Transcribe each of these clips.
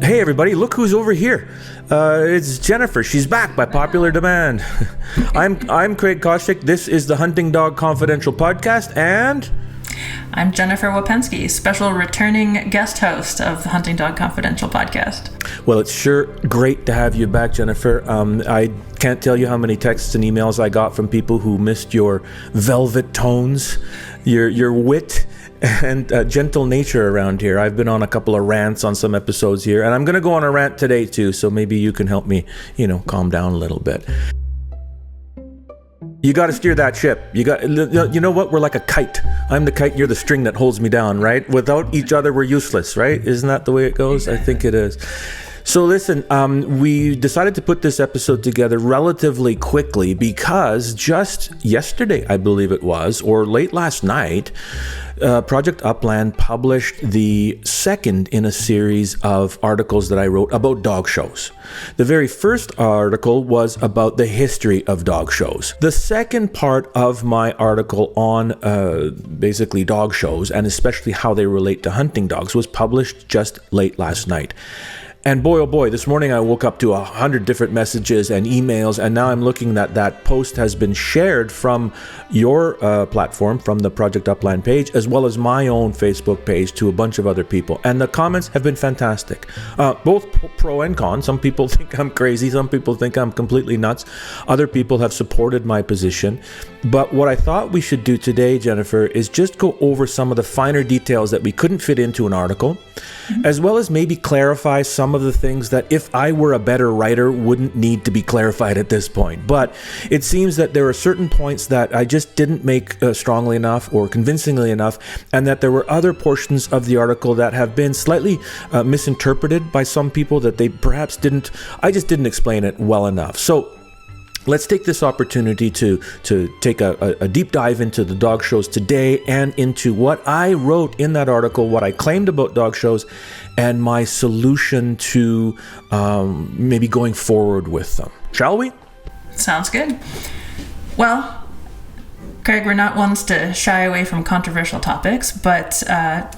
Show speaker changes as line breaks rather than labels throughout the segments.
Hey everybody, look who's over here. It's Jennifer. She's back by popular demand. I'm Craig Koshyk. This is the Hunting Dog Confidential podcast, and
I'm Jennifer Wapenski, special returning guest host of the Hunting Dog Confidential podcast.
Well, it's sure great to have you back, Jennifer. I can't tell you how many texts and emails I got from people who missed your velvet tones, your wit, and gentle nature around here. I've been on a couple of rants on some episodes here, and I'm going to go on a rant today too, so maybe you can help me, calm down a little bit. You got to steer that ship. You know what? We're like a kite. I'm the kite, you're the string that holds me down, right? Without each other, we're useless, right? Isn't that the way it goes? I think it is. So listen, we decided to put this episode together relatively quickly because just yesterday, I believe it was, or late last night, Project Upland published the second in a series of articles that I wrote about dog shows. The very first article was about the history of dog shows. The second part of my article on basically dog shows, and especially how they relate to hunting dogs, was published just late last night. And boy, oh boy, this morning I woke up to 100 different messages and emails, and now I'm looking that post has been shared from your platform, from the Project Upland page, as well as my own Facebook page to a bunch of other people. And the comments have been fantastic, both pro and con. Some people think I'm crazy. Some people think I'm completely nuts. Other people have supported my position. But what I thought we should do today, Jennifer, is just go over some of the finer details that we couldn't fit into an article, as well as maybe clarify some of the things that if I were a better writer wouldn't need to be clarified at this point. But it seems that there are certain points that I just didn't make strongly enough or convincingly enough, and that there were other portions of the article that have been slightly misinterpreted by some people that they perhaps I just didn't explain it well enough. So let's take this opportunity to take a deep dive into the dog shows today and into what I wrote in that article, what I claimed about dog shows, and my solution to maybe going forward with them. Shall we?
Sounds good. Well, Craig, we're not ones to shy away from controversial topics, but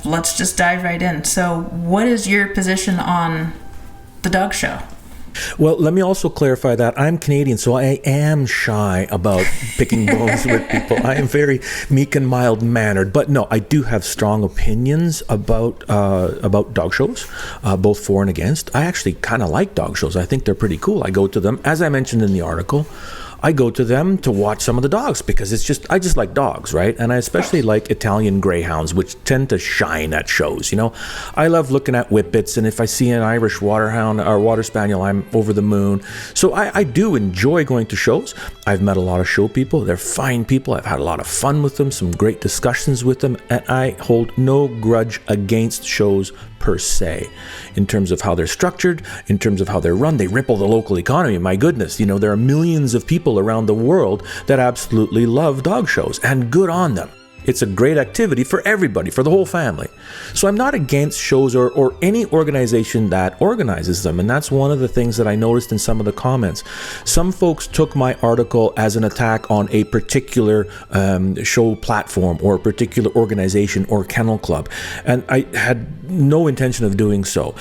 let's just dive right in. So what is your position on the dog show?
Well, let me also clarify that I'm Canadian, so I am shy about picking bones with people. I am very meek and mild-mannered, but no, I do have strong opinions about dog shows, both for and against. I actually kind of like dog shows. I think they're pretty cool. I go to them, as I mentioned in the article. I go to them to watch some of the dogs because I just like dogs, right? And I especially like Italian greyhounds, which tend to shine at shows. I love looking at whippets, and if I see an Irish waterhound or water spaniel, I'm over the moon. So I do enjoy going to shows. I've met a lot of show people. They're fine people. I've had a lot of fun with them, some great discussions with them, and I hold no grudge against shows per se, in terms of how they're structured, in terms of how they're run. They ripple the local economy. My goodness, there are millions of people around the world that absolutely love dog shows, and good on them. It's a great activity for everybody, for the whole family. So I'm not against shows or any organization that organizes them. And that's one of the things that I noticed in some of the comments. Some folks took my article as an attack on a particular show platform or a particular organization or kennel club. And I had no intention of doing so.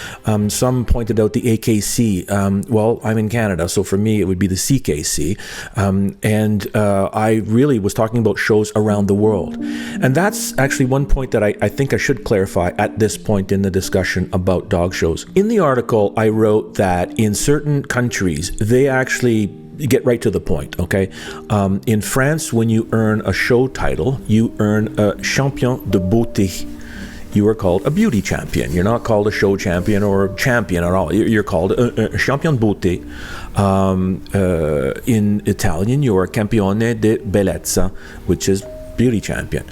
Some pointed out the AKC. Well, I'm in Canada, so for me it would be the CKC. And I really was talking about shows around the world. And that's actually one point that I think I should clarify at this point in the discussion about dog shows. In the article, I wrote that in certain countries, they actually get right to the point, okay? In France, when you earn a show title, you earn a champion de beauté. You are called a beauty champion. You're not called a show champion or champion at all. You're called a champion de beauté. In Italian, you are campione di bellezza, which is beauty champion.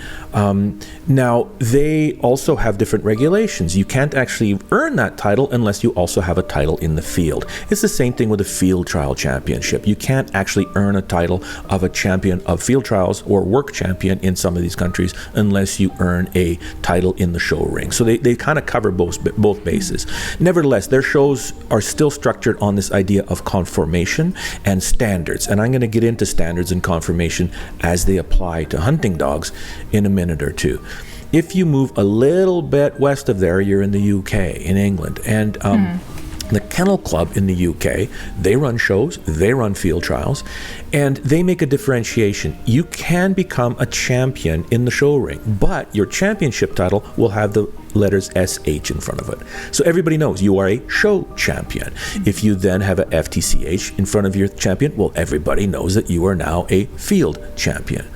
Now, they also have different regulations. You can't actually earn that title unless you also have a title in the field. It's the same thing with a field trial championship. You can't actually earn a title of a champion of field trials or work champion in some of these countries unless you earn a title in the show ring. So they kind of cover both bases. Nevertheless, their shows are still structured on this idea of conformation and standards. And I'm going to get into standards and conformation as they apply to hunting dogs in a minute or two. If you move a little bit west of there, you're in the UK, in England. And the Kennel Club in the UK, they run shows, they run field trials, and they make a differentiation. You can become a champion in the show ring, but your championship title will have the letters SH in front of it. So everybody knows you are a show champion. If you then have a FTCH in front of your champion, well, everybody knows that you are now a field champion.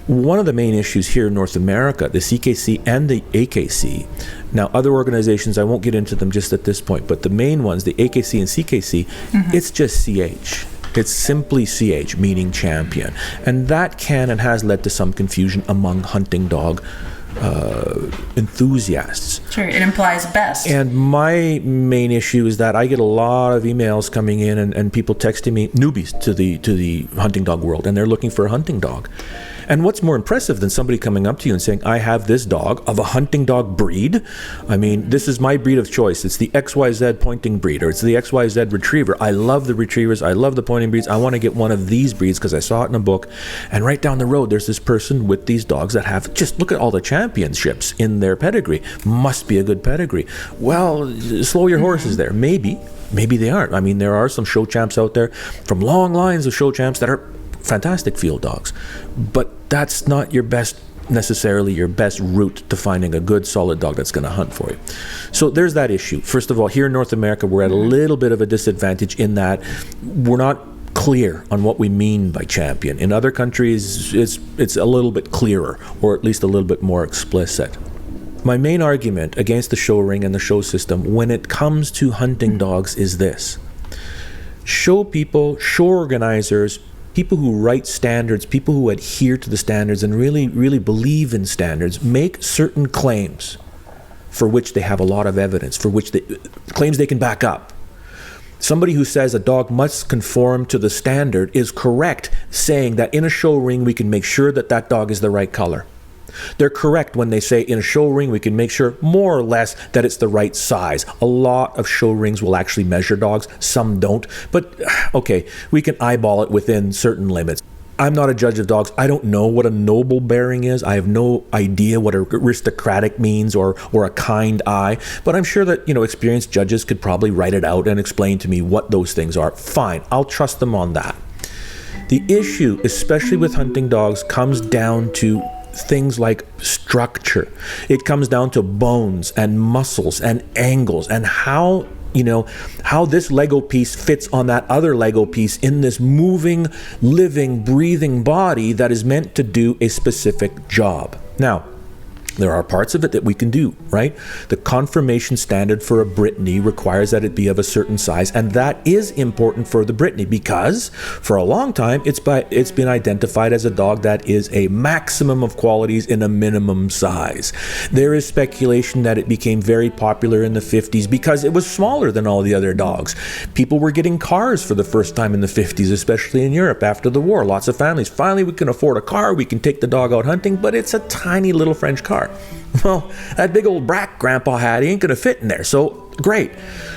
One of the main issues here in North America, the CKC and the AKC, now other organizations, I won't get into them just at this point, but the main ones, the AKC and CKC, it's just CH. It's simply CH, meaning champion. And that can and has led to some confusion among hunting dog enthusiasts.
Sure, it implies best.
And my main issue is that I get a lot of emails coming in and people texting me, newbies to the hunting dog world, and they're looking for a hunting dog. And what's more impressive than somebody coming up to you and saying, I have this dog of a hunting dog breed. I mean, this is my breed of choice. It's the XYZ pointing breed, or it's the XYZ retriever. I love the retrievers. I love the pointing breeds. I want to get one of these breeds because I saw it in a book. And right down the road, there's this person with these dogs that have, just look at all the championships in their pedigree. Must be a good pedigree. Well, slow your horses there. Maybe they aren't. I mean, there are some show champs out there from long lines of show champs that are fantastic field dogs, but that's not necessarily your best route to finding a good solid dog that's going to hunt for you. So there's that issue. First of all, here in North America, we're at a little bit of a disadvantage in that we're not clear on what we mean by champion. In other countries, it's a little bit clearer, or at least a little bit more explicit. My main argument against the show ring and the show system when it comes to hunting dogs is this. Show people, show organizers, people who write standards, people who adhere to the standards and really, really believe in standards, make certain claims for which they have a lot of evidence, for which claims they can back up. Somebody who says a dog must conform to the standard is correct, saying that in a show ring we can make sure that that dog is the right color. They're correct when they say in a show ring we can make sure more or less that it's the right size. A lot of show rings will actually measure dogs, some don't, but okay, we can eyeball it within certain limits. I'm not a judge of dogs. I don't know what a noble bearing is. I have no idea what aristocratic means or a kind eye, but I'm sure that, experienced judges could probably write it out and explain to me what those things are. Fine, I'll trust them on that. The issue, especially with hunting dogs, comes down to things like structure. It comes down to bones and muscles and angles and how this Lego piece fits on that other Lego piece in this moving, living, breathing body that is meant to do a specific job. Now, there are parts of it that we can do, right? The conformation standard for a Brittany requires that it be of a certain size, and that is important for the Brittany because for a long time it's been identified as a dog that is a maximum of qualities in a minimum size. There is speculation that it became very popular in the 50s because it was smaller than all the other dogs. People were getting cars for the first time in the 50s, especially in Europe after the war. Lots of families, finally we can afford a car, we can take the dog out hunting, but it's a tiny little French car. Well, that big old brack Grandpa had, he ain't going to fit in there. So, great.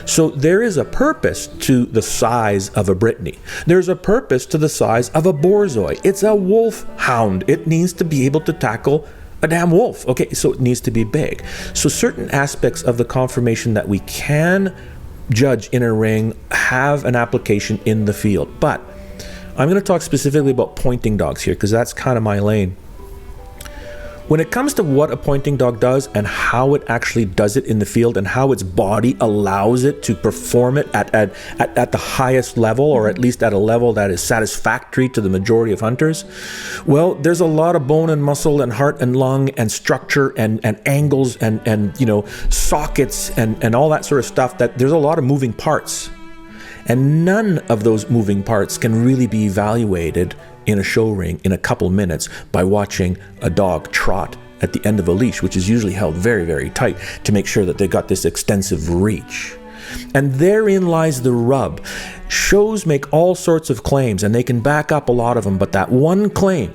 So there is a purpose to the size of a Brittany. There's a purpose to the size of a Borzoi. It's a wolf hound. It needs to be able to tackle a damn wolf. Okay, so it needs to be big. So certain aspects of the conformation that we can judge in a ring have an application in the field. But I'm going to talk specifically about pointing dogs here because that's kind of my lane. When it comes to what a pointing dog does and how it actually does it in the field and how its body allows it to perform it at the highest level, or at least at a level that is satisfactory to the majority of hunters, well, there's a lot of bone and muscle and heart and lung and structure and angles and sockets and all that sort of stuff, that there's a lot of moving parts. And none of those moving parts can really be evaluated in a show ring in a couple minutes by watching a dog trot at the end of a leash, which is usually held very, very tight to make sure that they got this extensive reach. And therein lies the rub. Shows make all sorts of claims and they can back up a lot of them, but that one claim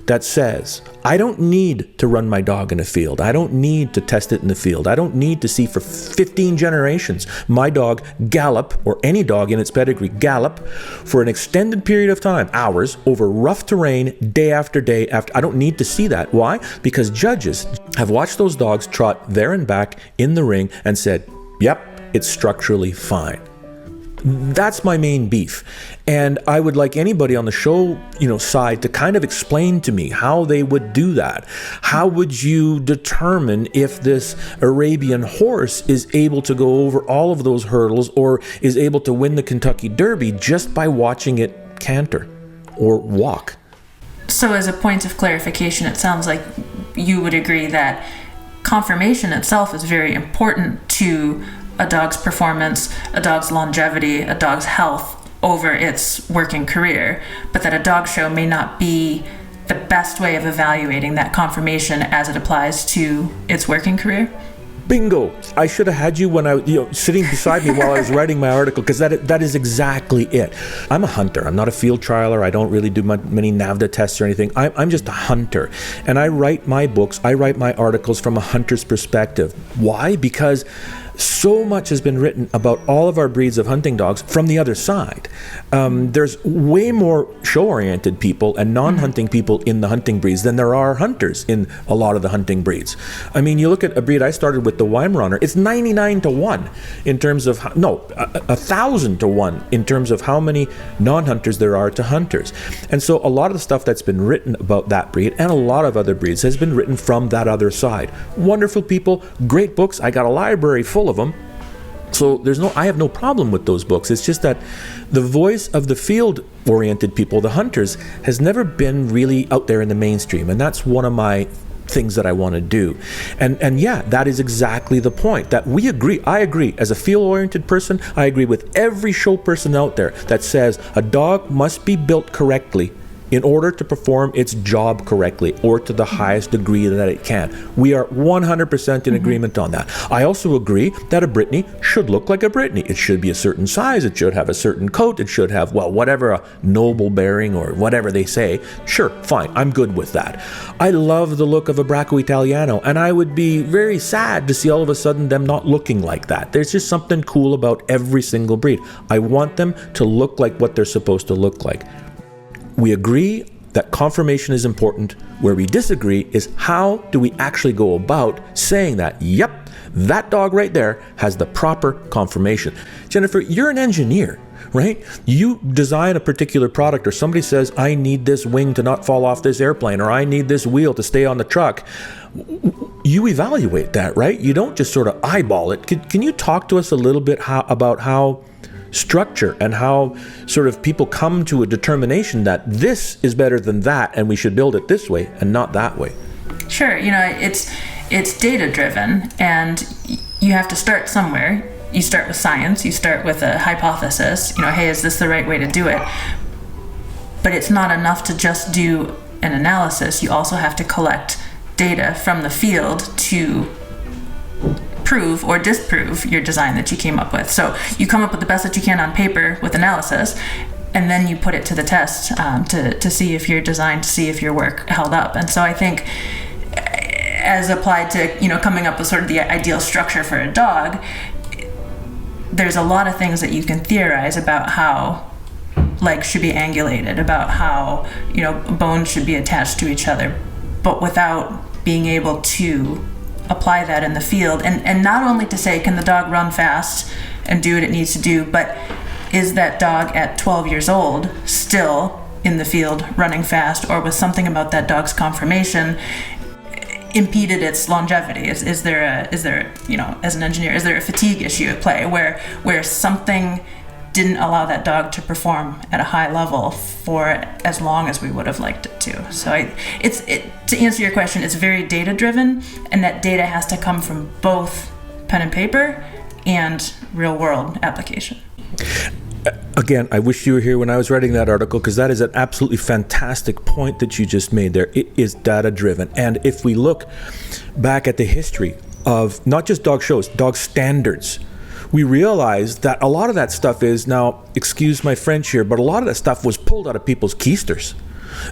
that says, I don't need to run my dog in a field. I don't need to test it in the field. I don't need to see for 15 generations my dog gallop, or any dog in its pedigree gallop, for an extended period of time, hours, over rough terrain, day after day after. I don't need to see that. Why? Because judges have watched those dogs trot there and back in the ring and said, yep, it's structurally fine. That's my main beef. And I would like anybody on the show, side to kind of explain to me how they would do that. How would you determine if this Arabian horse is able to go over all of those hurdles, or is able to win the Kentucky Derby just by watching it canter or walk?
So as a point of clarification, it sounds like you would agree that conformation itself is very important to a dog's performance, a dog's longevity, a dog's health over its working career, but that a dog show may not be the best way of evaluating that conformation as it applies to its working career?
Bingo! I should have had you when I, sitting beside me while I was writing my article, because that is exactly it. I'm a hunter. I'm not a field trialer. I don't really do many NAVDA tests or anything. I'm just a hunter. And I write my books, I write my articles from a hunter's perspective. Why? Because so much has been written about all of our breeds of hunting dogs from the other side. There's way more show-oriented people and non-hunting people in the hunting breeds than there are hunters in a lot of the hunting breeds. I mean, you look at a breed I started with, the Weimaraner, it's 99-1 in terms of, 1,000-1 in terms of how many non-hunters there are to hunters. And so a lot of the stuff that's been written about that breed and a lot of other breeds has been written from that other side. Wonderful people, great books. I got a library full of them. So I have no problem with those books. It's just that the voice of the field-oriented people, the hunters, has never been really out there in the mainstream. And that's one of my things that I want to do. And yeah, that is exactly the point. That we agree. I agree. As a field-oriented person, I agree with every show person out there that says a dog must be built correctly in order to perform its job correctly, or to the highest degree that it can. We are 100% in agreement on that. I also agree that a Brittany should look like a Brittany. It should be a certain size, it should have a certain coat, it should have, whatever, a noble bearing or whatever they say. Sure, fine, I'm good with that. I love the look of a Bracco Italiano, and I would be very sad to see all of a sudden them not looking like that. There's just something cool about every single breed. I want them to look like what they're supposed to look like. We agree that conformation is important. Where we disagree is how do we actually go about saying that, yep, that dog right there has the proper conformation. Jennifer, you're an engineer, right? You design a particular product, or somebody says, I need this wing to not fall off this airplane, or I need this wheel to stay on the truck. You evaluate that, right? You don't just sort of eyeball it. Can you talk to us a little bit about how structure and how sort of people come to a determination that this is better than that and we should build it this way and not that way?
Sure. It's data driven, and you have to start somewhere. You start with science, you start with a hypothesis, hey, is this the right way to do it? But it's not enough to just do an analysis. You also have to collect data from the field to prove or disprove your design that you came up with. So you come up with the best that you can on paper with analysis, and then you put it to the test to see if your design, to see if your work held up. And so I think, as applied to coming up with sort of the ideal structure for a dog, there's a lot of things that you can theorize about how legs should be angulated, about how bones should be attached to each other, but without being able to apply that in the field, and not only to say, can the dog run fast and do what it needs to do, but is that dog at 12 years old still in the field running fast, or was something about that dog's conformation impeded its longevity? Is there as an engineer, is there a fatigue issue at play where something didn't allow that dog to perform at a high level for as long as we would have liked it to? So to answer your question, it's very data driven, and that data has to come from both pen and paper and real world application.
Again, I wish you were here when I was writing that article, because that is an absolutely fantastic point that you just made there. It is data driven. And if we look back at the history of not just dog shows, dog standards, we realize that a lot of that stuff is, now, excuse my French here, but a lot of that stuff was pulled out of people's keisters.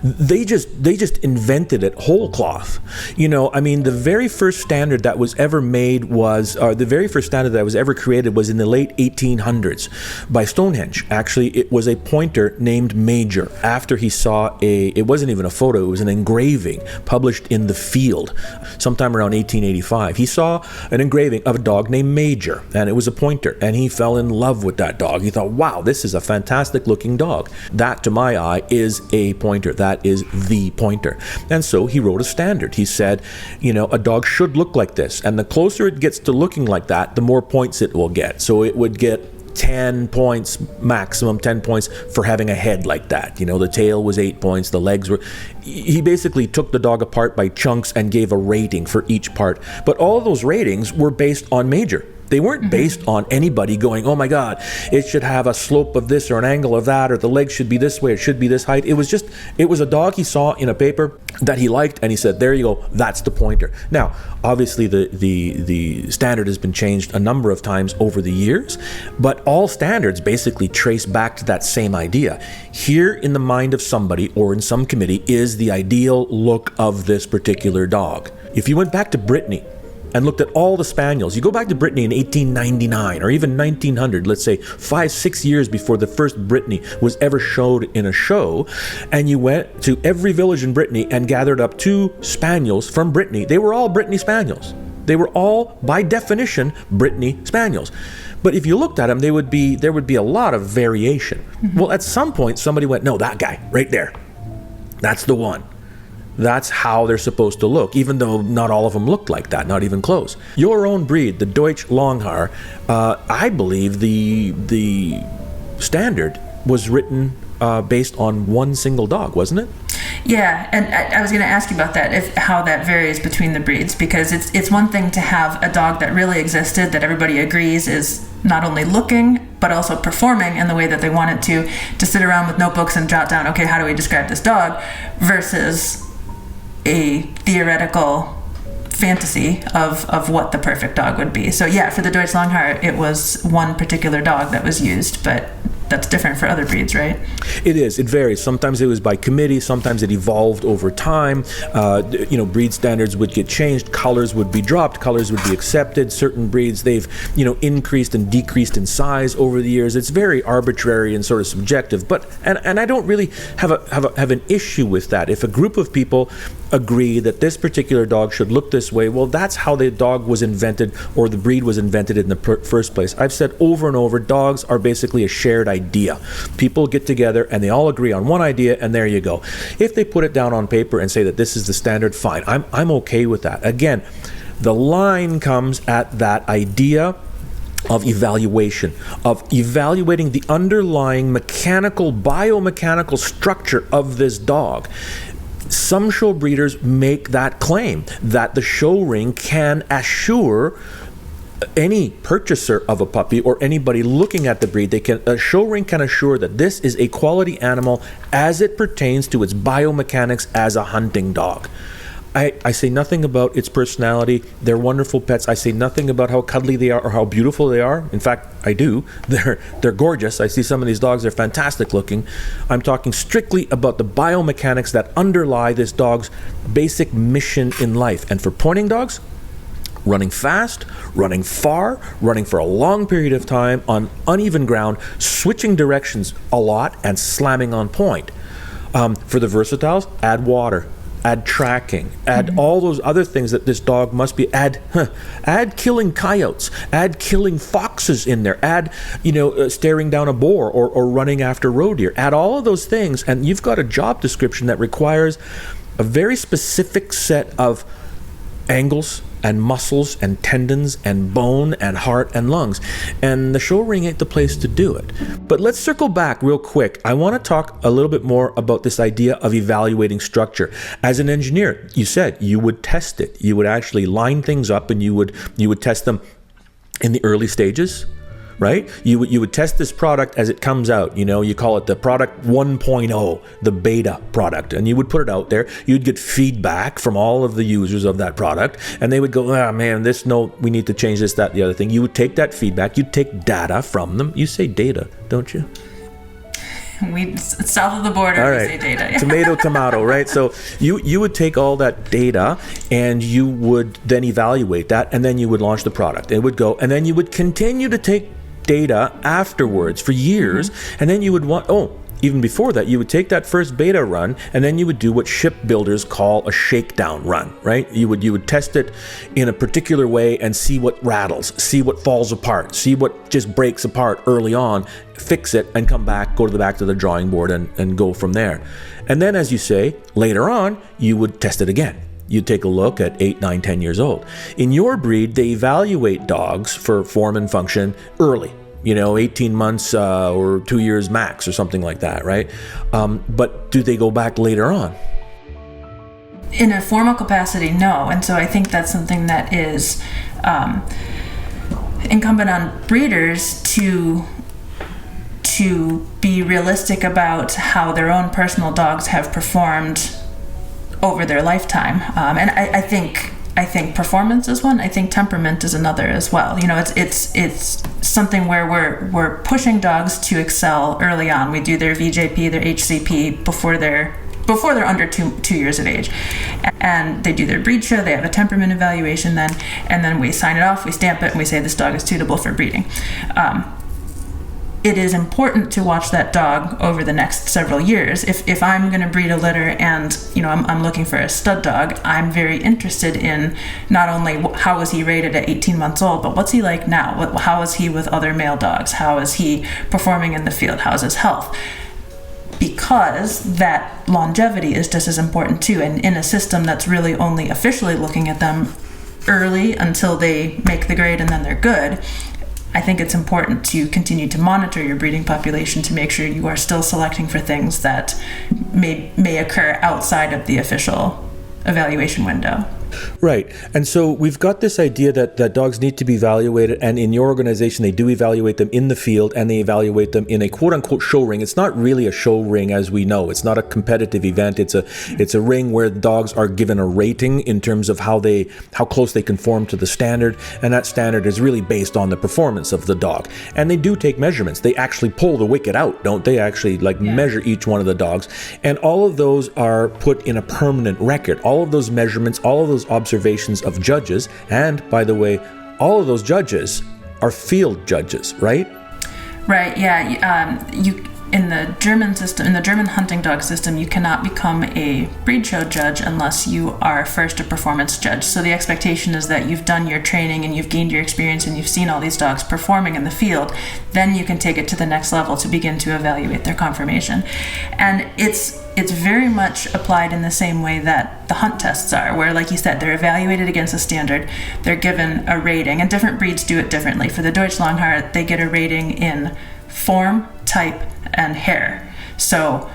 They just invented it whole cloth. I mean, the very first standard that was ever made the very first standard that was ever created was in the late 1800s by Stonehenge. Actually, it was a pointer named Major, after he saw it wasn't even a photo, it was an engraving published in the Field sometime around 1885. He saw an engraving of a dog named Major, and it was a pointer, and he fell in love with that dog. He thought, wow, this is a fantastic looking dog. That, to my eye, is a pointer. That is the pointer. And so he wrote a standard. He said, a dog should look like this. And the closer it gets to looking like that, the more points it will get. So it would get 10 points, maximum 10 points for having a head like that. The tail was 8 points, the legs were... He basically took the dog apart by chunks and gave a rating for each part. But all of those ratings were based on Major. They weren't based on anybody going, oh my God, it should have a slope of this or an angle of that, or the legs should be this way, it should be this height. It was a dog he saw in a paper that he liked, and he said, there you go, that's the pointer. Now, obviously the standard has been changed a number of times over the years, but all standards basically trace back to that same idea. Here in the mind of somebody or in some committee is the ideal look of this particular dog. If you went back to Brittany and looked at all the spaniels, you go back to Brittany in 1899 or even 1900, let's say 5-6 years before the first Brittany was ever showed in a show, and you went to every village in Brittany and gathered up 2 spaniels from Brittany, they were all Brittany spaniels. They were all, by definition, Brittany spaniels. But if you looked at them, there would be a lot of variation. Well, at some point, somebody went, no, that guy right there, that's the one. That's how they're supposed to look, even though not all of them looked like that, not even close. Your own breed, the Deutsch Langhaar, I believe the standard was written based on one single dog, wasn't it?
Yeah, and I was going to ask you about that, how that varies between the breeds, because it's one thing to have a dog that really existed, that everybody agrees is not only looking, but also performing in the way that they want it to sit around with notebooks and jot down, okay, how do we describe this dog, versus a theoretical fantasy of what the perfect dog would be. So yeah, for the Deutsch Langhaar, it was one particular dog that was used, but that's different for other breeds, right?
It is. It varies. Sometimes it was by committee. Sometimes it evolved over time. Breed standards would get changed. Colors would be dropped. Colors would be accepted. Certain breeds, they've, increased and decreased in size over the years. It's very arbitrary and sort of subjective. But and I don't really have an issue with that. If a group of people agree that this particular dog should look this way, well, that's how the dog was invented, or the breed was invented in the first place. I've said over and over, dogs are basically a shared idea. People get together and they all agree on one idea, and there you go. If they put it down on paper and say that this is the standard, fine. I'm okay with that. Again, the line comes at that idea of evaluation, of evaluating the underlying biomechanical structure of this dog. Some show breeders make that claim that the show ring can assure any purchaser of a puppy or anybody looking at the breed, a show ring can assure that this is a quality animal as it pertains to its biomechanics as a hunting dog. I say nothing about its personality. They're wonderful pets. I say nothing about how cuddly they are or how beautiful they are. In fact, I do. They're gorgeous. I see some of these dogs. They're fantastic looking. I'm talking strictly about the biomechanics that underlie this dog's basic mission in life. And for pointing dogs, running fast, running far, running for a long period of time on uneven ground, switching directions a lot, and slamming on point. For the versatiles, add water. Add tracking, add all those other things that this dog must be, add killing coyotes, add killing foxes in there, add, staring down a boar or running after roe deer, add all of those things, and you've got a job description that requires a very specific set of angles and muscles and tendons and bone and heart and lungs, and the show ring ain't the place to do it. But let's circle back real quick. I want to talk a little bit more about this idea of evaluating structure. As an engineer, you said you would test it. You would actually line things up, and you would test them in the early stages, right? You would test this product as it comes out. You call it the product 1.0, the beta product, and you would put it out there. You'd get feedback from all of the users of that product, and they would go, man, we need to change this, that, the other thing. You would take that feedback. You'd take data from them. You say data, don't you?
south of the border,
All
we
right.
say data. Yeah.
Tomato, right? So you would take all that data and you would then evaluate that, and then you would launch the product. It would go, and then you would continue to take data afterwards for years, and then you would even before that, you would take that first beta run, and then you would do what shipbuilders call a shakedown run, right? You would test it in a particular way and see what rattles, see what falls apart, see what just breaks apart early on, fix it, and come back, go back to the drawing board and go from there. And then, as you say, later on, you would test it again. You take a look at 8, 9, 10 years old. In your breed, they evaluate dogs for form and function early. 18 months or 2 years max or something like that, right? But do they go back later on?
In a formal capacity, no. And so I think that's something that is incumbent on breeders to be realistic about how their own personal dogs have performed over their lifetime. And I think performance is one. I think temperament is another as well. It's something where we're pushing dogs to excel early on. We do their VJP, their HCP before they're under 2 years of age, and they do their breed show. They have a temperament evaluation then, and then we sign it off. We stamp it, and we say this dog is suitable for breeding. It is important to watch that dog over the next several years. If I'm going to breed a litter and I'm looking for a stud dog, I'm very interested in not only how was he rated at 18 months old, but what's he like now? How is he with other male dogs? How is he performing in the field? How's his health? Because that longevity is just as important too. And in a system that's really only officially looking at them early until they make the grade and then they're good, I think it's important to continue to monitor your breeding population to make sure you are still selecting for things that may occur outside of the official evaluation window.
Right. And so we've got this idea that dogs need to be evaluated, and in your organization they do evaluate them in the field, and they evaluate them in a quote-unquote show ring. It's not really a show ring as we know. It's not a competitive event. It's a ring where the dogs are given a rating in terms of how close they conform to the standard, and that standard is really based on the performance of the dog. And they do take measurements. They actually pull the wicket out, don't they? Actually measure each one of the dogs, and all of those are put in a permanent record. All of those measurements, all of those observations of judges, and by the way, all of those judges are field judges, right?
Right. Yeah. You in the German system, in the German hunting dog system, you cannot become a breed show judge unless you are first a performance judge. So the expectation is that you've done your training and you've gained your experience and you've seen all these dogs performing in the field. Then you can take it to the next level to begin to evaluate their conformation. And it's very much applied in the same way that the hunt tests are, where, like you said, they're evaluated against a standard, they're given a rating, and different breeds do it differently. For the Deutsch Langhaar, they get a rating in form, type, and hair. So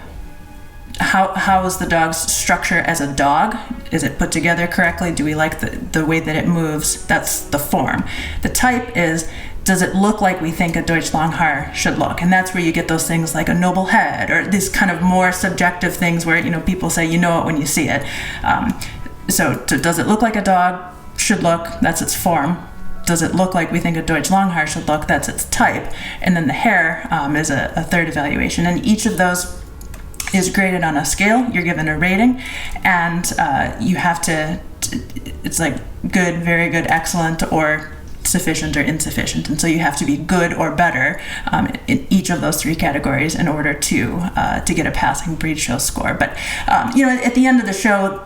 how is the dog's structure as a dog? Is it put together correctly? Do we like the way that it moves? That's the form. The type is, does it look like we think a Deutsch Langhaar should look? And that's where you get those things like a noble head, or these kind of more subjective things where people say you know it when you see it. So does it look like a dog should look? That's its form. Does it look like we think a Deutsch Langhaar should look? That's its type. And then the hair is a third evaluation. And each of those is graded on a scale. You're given a rating, and you have to, it's like good, very good, excellent, or sufficient or insufficient. And so you have to be good or better in each of those three categories in order to get a passing breed show score. But at the end of the show,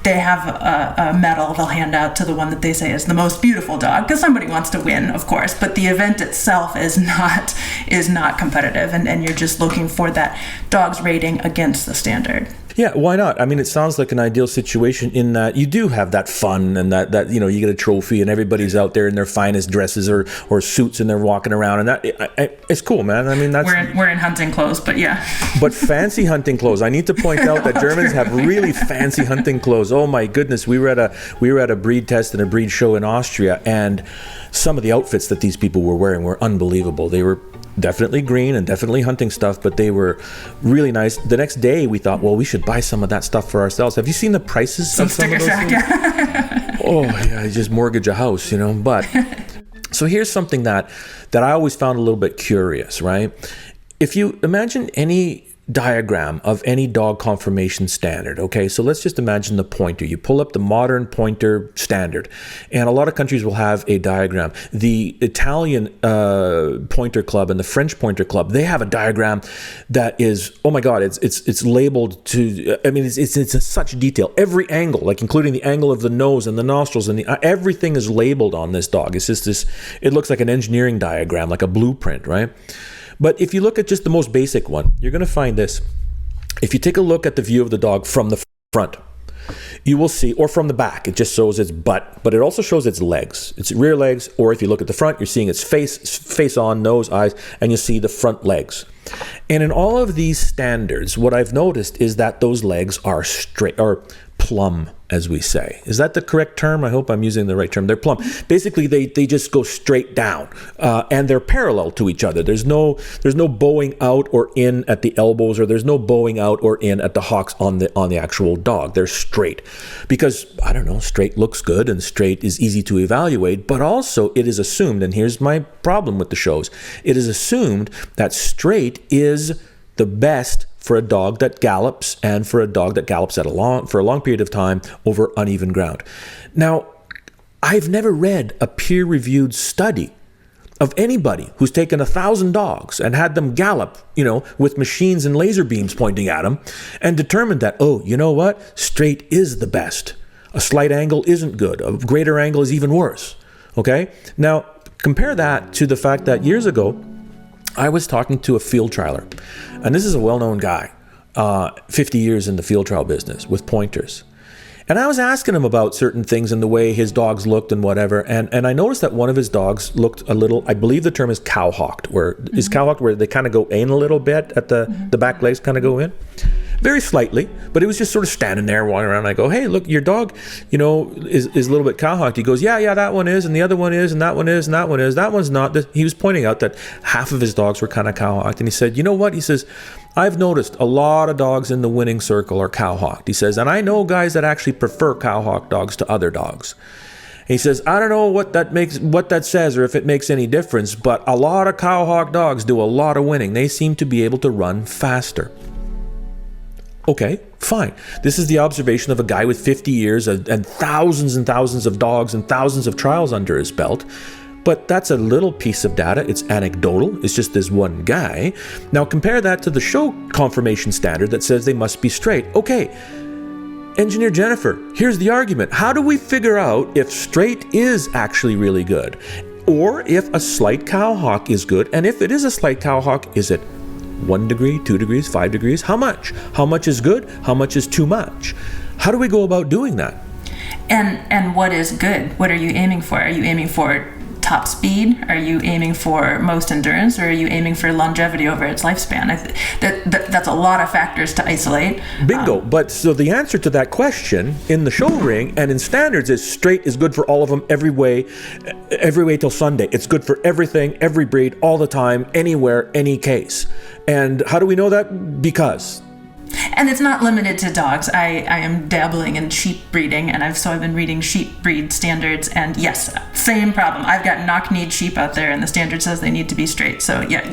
they have a medal they'll hand out to the one that they say is the most beautiful dog, because somebody wants to win, of course, but the event itself is not competitive, and you're just looking for that dog's rating against the standard.
Yeah, why not? I mean, it sounds like an ideal situation in that you do have that fun, and that you get a trophy and everybody's out there in their finest dresses or suits, and they're walking around, and that it's cool, man. I mean, that's
we're in hunting clothes, but yeah.
But fancy hunting clothes. I need to point out that Germans have really fancy hunting clothes. Oh my goodness, we were at a breed test and a breed show in Austria, and some of the outfits that these people were wearing were unbelievable. They were definitely green and definitely hunting stuff, but they were really nice. The next day we thought, well, we should buy some of that stuff for ourselves. Have you seen the prices of some of those things? Oh yeah, you just mortgage a house, But so here's something that I always found a little bit curious, right? if you imagine any diagram of any dog conformation standard, okay, so let's just imagine the pointer. You pull up the modern pointer standard, and a lot of countries will have a diagram. The Italian pointer club and the French pointer club, they have a diagram that is, oh my God, it's labeled to, I mean, it's in such detail. Every angle, like including the angle of the nose and the nostrils, and everything is labeled on this dog. It's just this, it looks like an engineering diagram, like a blueprint, right? But if you look at just the most basic one, you're going to find this. If you take a look at the view of the dog from the front, you will see, or from the back, it just shows its butt, but it also shows its legs, its rear legs, or if you look at the front, you're seeing its face on, nose, eyes, and you see the front legs. And in all of these standards, what I've noticed is that those legs are straight, or plumb, as we say. Is that the correct term? I hope I'm using the right term. They're plumb. Basically, they just go straight down, and they're parallel to each other. There's no bowing out or in at the elbows, or there's no bowing out or in at the hocks on the actual dog. They're straight, because I don't know, straight looks good and straight is easy to evaluate. But also, it is assumed, and here's my problem with the shows: it is assumed that straight is the best for a dog that gallops, and for a dog that gallops for a long period of time over uneven ground. Now, I've never read a peer-reviewed study of anybody who's taken 1,000 dogs and had them gallop, with machines and laser beams pointing at them, and determined that, oh, you know what? Straight is the best. A slight angle isn't good. A greater angle is even worse. Okay? Now, compare that to the fact that years ago, I was talking to a field trialer, and this is a well-known guy, 50 years in the field trial business with pointers. And I was asking him about certain things and the way his dogs looked and whatever, and I noticed that one of his dogs looked a little, I believe the term is cowhocked, is cowhocked where they kind of go in a little bit at the back legs kind of go in. Very slightly, but it was just sort of standing there walking around. I go, hey, look, your dog, is a little bit cowhocked. He goes, yeah, that one is, and the other one is, and that one is, and that one is. That one's not. He was pointing out that half of his dogs were kind of cowhocked, and he said, you know what? He says, I've noticed a lot of dogs in the winning circle are cowhocked. He says, and I know guys that actually prefer cowhocked dogs to other dogs. He says, I don't know what that says, or if it makes any difference, but a lot of cowhocked dogs do a lot of winning. They seem to be able to run faster. Okay, fine. This is the observation of a guy with 50 years and thousands of dogs and thousands of trials under his belt. But that's a little piece of data. It's anecdotal. It's just this one guy. Now compare that to the show conformation standard that says they must be straight. Okay, Engineer Jennifer, here's the argument. How do we figure out if straight is actually really good? Or if a slight cowhock is good? And if it is a slight cowhock, is it 1 degree, 2 degrees, 5 degrees? How much? How much is good? How much is too much? How do we go about doing that?
And what is good? What are you aiming for? Are you aiming for top speed? Are you aiming for most endurance? Or are you aiming for longevity over its lifespan? That's a lot of factors to isolate.
Bingo. But so the answer to that question in the show ring and in standards is straight is good for all of them every way till Sunday. It's good for everything, every breed, all the time, anywhere, any case. And how do we know that? Because.
And it's not limited to dogs. I am dabbling in sheep breeding, and I've been reading sheep breed standards, and yes, same problem. I've got knock-kneed sheep out there, and the standard says they need to be straight. So yeah,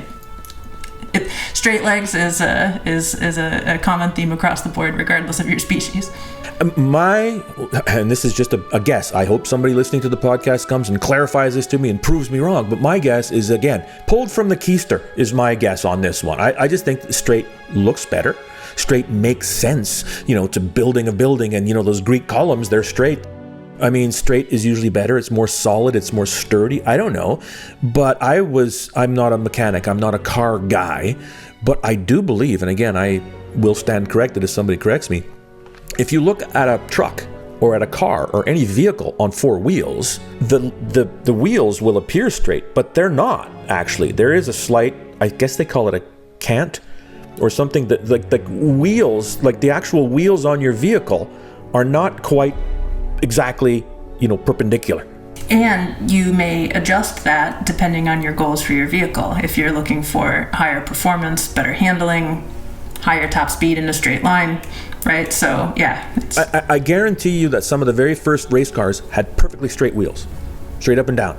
straight legs is a common theme across the board, regardless of your species. And this is just a guess. I hope somebody listening to the podcast comes and clarifies this to me and proves me wrong. But my guess is, again, pulled from the keister is my guess on this one. I just think straight looks better. Straight makes sense, to building a building, and those Greek columns, they're straight. I mean, straight is usually better. It's more solid. It's more sturdy. I don't know. But I'm not a mechanic. I'm not a car guy. But I do believe, and again, I will stand corrected if somebody corrects me, if you look at a truck or at a car or any vehicle on 4 wheels, the wheels will appear straight, but they're not actually. There is a slight, I guess they call it a cant, or something that like wheels, like the actual wheels on your vehicle are not quite exactly, perpendicular. And you may adjust that depending on your goals for your vehicle. If you're looking for higher performance, better handling, higher top speed in a straight line, right? So yeah.
I guarantee you that some of the very first race cars had perfectly straight wheels, straight up and down.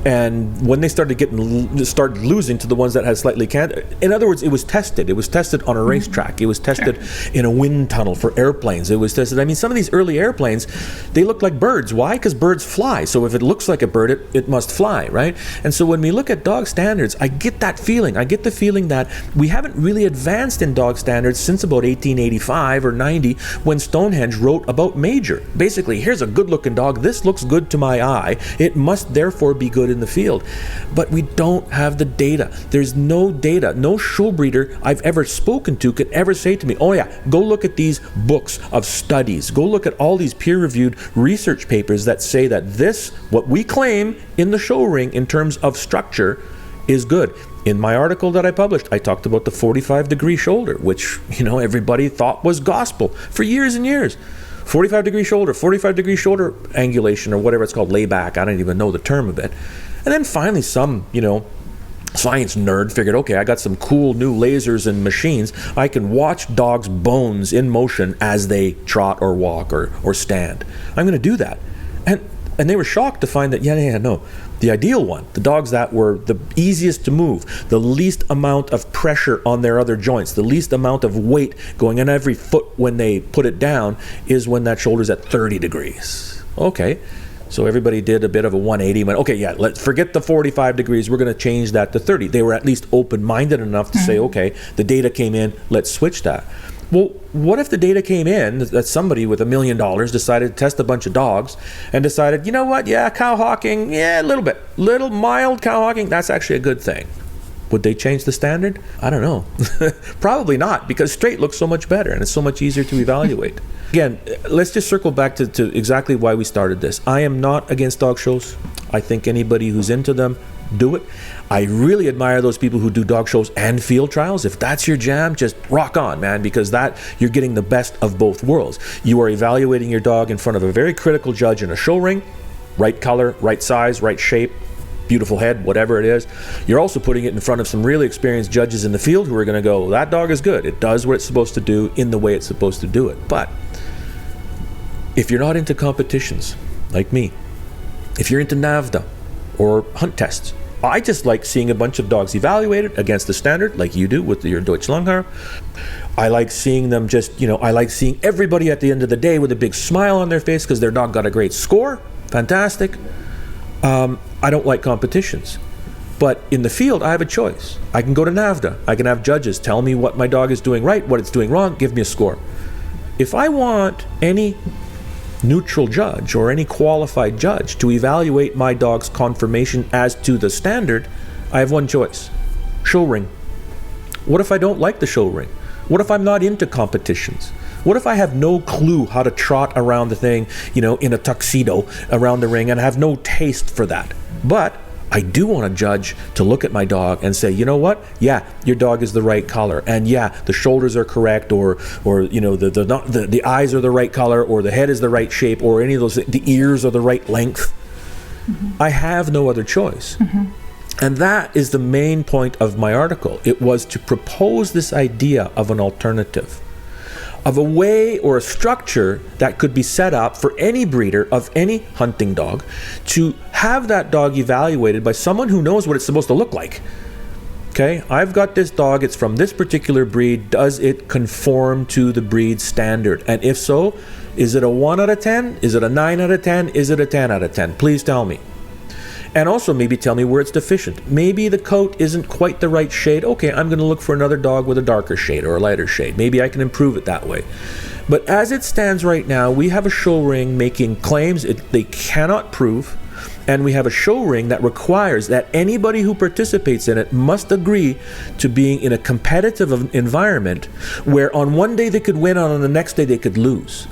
And when they started losing to the ones that had slightly canted, in other words, it was tested. It was tested on a racetrack. It was tested in a wind tunnel for airplanes. It was tested. I mean, some of these early airplanes, they look like birds. Why? Because birds fly. So if it looks like a bird, it must fly, right? And so when we look at dog standards, I get that feeling. I get the feeling that we haven't really advanced in dog standards since about 1885 or 90, when Stonehenge wrote about Major. Basically, here's a good-looking dog. This looks good to my eye. It must therefore be good in the field. But we don't have the data. There's no data. No show breeder I've ever spoken to could ever say to me, oh yeah, go look at these books of studies. Go look at all these peer-reviewed research papers that say that this, what we claim in the show ring in terms of structure, is good. In my article that I published, I talked about the 45-degree shoulder, which, everybody thought was gospel for years and years. 45-degree shoulder angulation, or whatever it's called, layback. I don't even know the term of it. And then finally some, science nerd figured, okay, I got some cool new lasers and machines. I can watch dogs' bones in motion as they trot or walk or stand. I'm going to do that. And they were shocked to find that, no. The ideal one, the dogs that were the easiest to move, the least amount of pressure on their other joints, the least amount of weight going on every foot when they put it down, is when that shoulder's at 30 degrees. Okay. So everybody did a bit of a 180. Went, okay, yeah, let's forget the 45 degrees. We're going to change that to 30. They were at least open-minded enough to say, okay, the data came in, let's switch that. Well, what if the data came in that somebody with $1 million decided to test a bunch of dogs and decided, you know what, yeah, cow hawking, yeah, a little mild cow hawking, that's actually a good thing. Would they change the standard? I don't know. Probably not, because straight looks so much better and it's so much easier to evaluate. Again, let's just circle back to exactly why we started this. I am not against dog shows. I think anybody who's into them, do it. I really admire those people who do dog shows and field trials. If that's your jam, just rock on, man, because that you're getting the best of both worlds. You are evaluating your dog in front of a very critical judge in a show ring, right color, right size, right shape, beautiful head, whatever it is. You're also putting it in front of some really experienced judges in the field who are going to go, that dog is good. It does what it's supposed to do in the way it's supposed to do it. But if you're not into competitions, like me, if you're into NAVDA or hunt tests, I just like seeing a bunch of dogs evaluated against the standard, like you do with your Deutsch Langhaar. I like seeing them I like seeing everybody at the end of the day with a big smile on their face because their dog got a great score. Fantastic. I don't like competitions. But in the field, I have a choice. I can go to NAVDA. I can have judges tell me what my dog is doing right, what it's doing wrong, give me a score. If I want any neutral judge or any qualified judge to evaluate my dog's conformation as to the standard, I have one choice: show ring. What if I don't like the show ring? What if I'm not into competitions? What if I have no clue how to trot around the thing, in a tuxedo around the ring, and have no taste for that? But I do want a judge to look at my dog and say, you know what? Yeah, your dog is the right color, and yeah, the shoulders are correct, or the eyes are the right color, or the head is the right shape, or any of those. The ears are the right length. Mm-hmm. I have no other choice. Mm-hmm. And that is the main point of my article. It was to propose this idea of an alternative, of a way or a structure that could be set up for any breeder of any hunting dog to have that dog evaluated by someone who knows what it's supposed to look like. Okay, I've got this dog, it's from this particular breed. Does it conform to the breed standard? And if so, is it a 1 out of 10? Is it a 9 out of 10? Is it a 10 out of 10? Please tell me. And also maybe tell me where it's deficient. Maybe the coat isn't quite the right shade. Okay, I'm going to look for another dog with a darker shade or a lighter shade. Maybe I can improve it that way. But as it stands right now, we have a show ring making claims they cannot prove, and we have a show ring that requires that anybody who participates in it must agree to being in a competitive environment where on one day they could win and on the next day they could lose.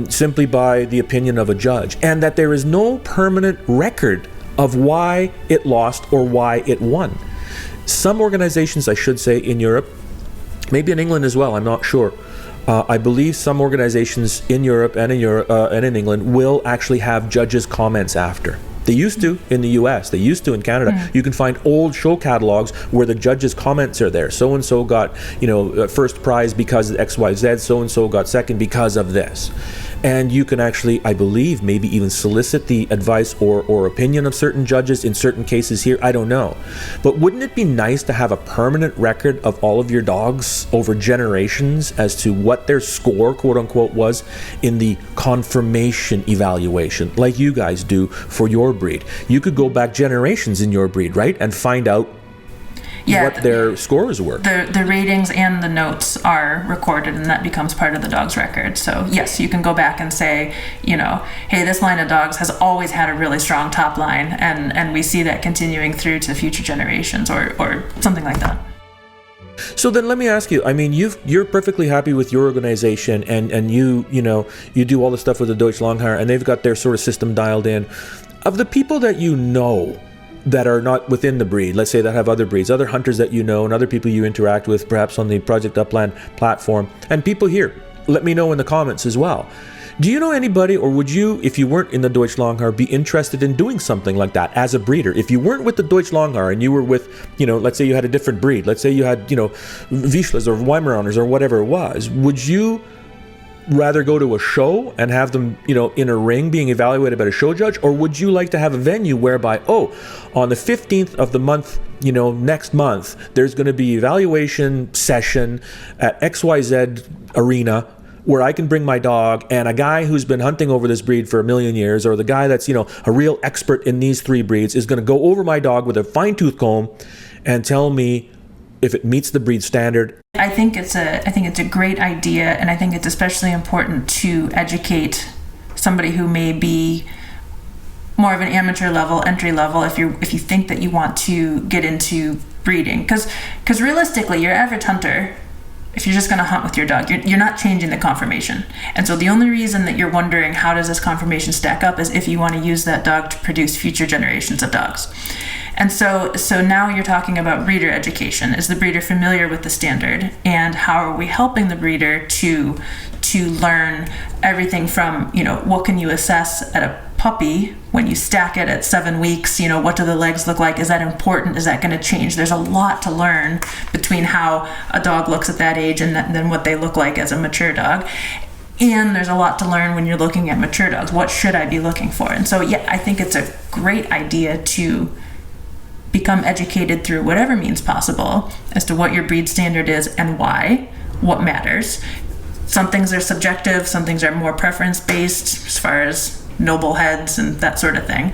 Simply by the opinion of a judge, and that there is no permanent record of why it lost or why it won. Some organizations, I should say, in Europe, maybe in England as well, I'm not sure. I believe some organizations in Europe and in England will actually have judges' comments after. They used to in the US, they used to in Canada. Mm. You can find old show catalogs where the judges' comments are there. So-and-so got, first prize because of XYZ, so-and-so got second because of this. And you can actually, I believe, maybe even solicit the advice or opinion of certain judges in certain cases here. I don't know. But wouldn't it be nice to have a permanent record of all of your dogs over generations as to what their score, quote unquote, was in the conformation evaluation, like you guys do for your breed? You could go back generations in your breed, right? And find out what their scores were.
The ratings and the notes are recorded, and that becomes part of the dog's record. So yes, you can go back and say, hey, this line of dogs has always had a really strong top line, and we see that continuing through to future generations or something like that.
So then let me ask you, I mean, you're perfectly happy with your organization, and you do all the stuff with the Deutsch Langhaar, and they've got their sort of system dialed in. Of the people that you know that are not within the breed, let's say that have other breeds, other hunters that you know, and other people you interact with, perhaps on the Project Upland platform, and people here, let me know in the comments as well. Do you know anybody, or would you, if you weren't in the Deutsch Langhaar, be interested in doing something like that as a breeder? If you weren't with the Deutsch Langhaar and you were with, let's say you had a different breed, let's say you had, Vizslas or Weimaraners or whatever it was, would you rather go to a show and have them, in a ring being evaluated by a show judge? Or would you like to have a venue whereby, on the 15th of the month, next month, there's going to be evaluation session at XYZ arena where I can bring my dog, and a guy who's been hunting over this breed for a million years, or the guy that's, a real expert in these three breeds, is going to go over my dog with a fine-tooth comb and tell me if it meets the breed standard.
I think it's a great idea, and I think it's especially important to educate somebody who may be more of an amateur level, entry level, if you think that you want to get into breeding, because realistically, your average hunter, if you're just going to hunt with your dog, you're not changing the conformation. And so the only reason that you're wondering how does this conformation stack up is if you want to use that dog to produce future generations of dogs. And so now you're talking about breeder education. Is the breeder familiar with the standard? And how are we helping the breeder to learn everything from, what can you assess at a puppy when you stack it at 7 weeks? What do the legs look like? Is that important? Is that going to change? There's a lot to learn between how a dog looks at that age and then what they look like as a mature dog. And there's a lot to learn when you're looking at mature dogs. What should I be looking for? And so, I think it's a great idea to become educated through whatever means possible as to what your breed standard is and why, what matters. Some things are subjective, some things are more preference-based as far as noble heads and that sort of thing.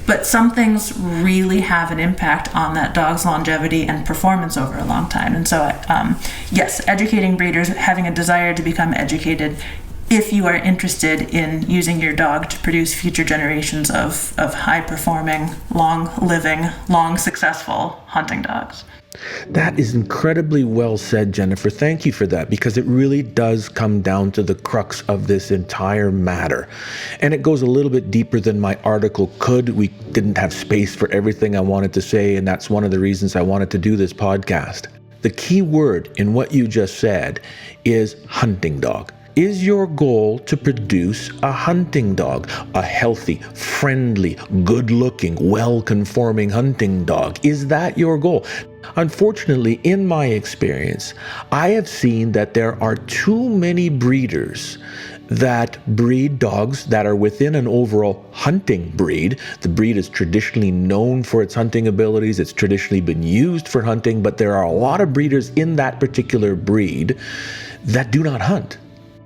But some things really have an impact on that dog's longevity and performance over a long time. And so, yes, educating breeders, having a desire to become educated if you are interested in using your dog to produce future generations of high-performing, long-living, long-successful hunting dogs.
That is incredibly well said, Jennifer. Thank you for that, because it really does come down to the crux of this entire matter. And it goes a little bit deeper than my article could. We didn't have space for everything I wanted to say, and that's one of the reasons I wanted to do this podcast. The key word in what you just said is hunting dog. Is your goal to produce a hunting dog, a healthy, friendly, good-looking, well-conforming hunting dog? Is that your goal? Unfortunately, in my experience, I have seen that there are too many breeders that breed dogs that are within an overall hunting breed. The breed is traditionally known for its hunting abilities. It's traditionally been used for hunting, but there are a lot of breeders in that particular breed that do not hunt.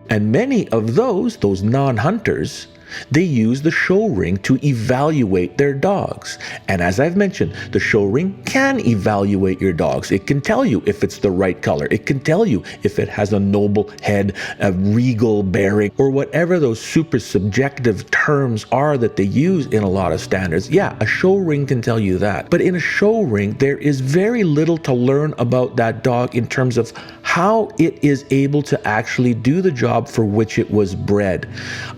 And many of those non-hunters, they use the show ring to evaluate their dogs. And as I've mentioned, the show ring can evaluate your dogs. It can tell you if it's the right color. It can tell you if it has a noble head, a regal bearing, or whatever those super subjective terms are that they use in a lot of standards. Yeah, a show ring can tell you that. But in a show ring, there is very little to learn about that dog in terms of how it is able to actually do the job for which it was bred.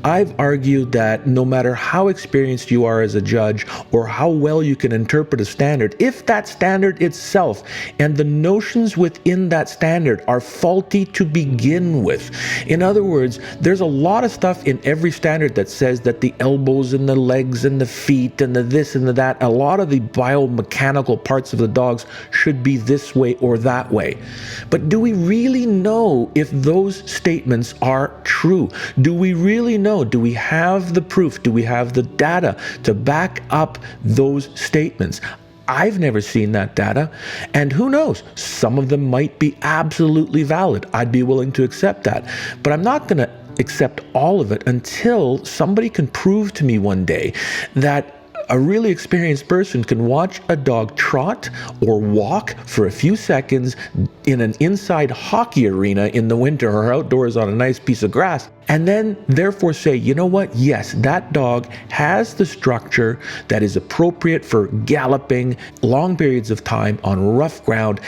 I've argued you that no matter how experienced you are as a judge or how well you can interpret a standard, if that standard itself and the notions within that standard are faulty to begin with. In other words, there's a lot of stuff in every standard that says that the elbows and the legs and the feet and the this and the that, a lot of the biomechanical parts of the dogs should be this way or that way. But do we really know if those statements are true? Do we really know? Do we have the proof? Do we have the data to back up those statements? I've never seen that data, and who knows, some of them might be absolutely valid. I'd be willing to accept that, but I'm not going to accept all of it until somebody can prove to me one day that a really experienced person can watch a dog trot or walk for a few seconds in an inside hockey arena in the winter or outdoors on a nice piece of grass, and then therefore say, you know what, yes, that dog has the structure that is appropriate for galloping long periods of time on rough ground,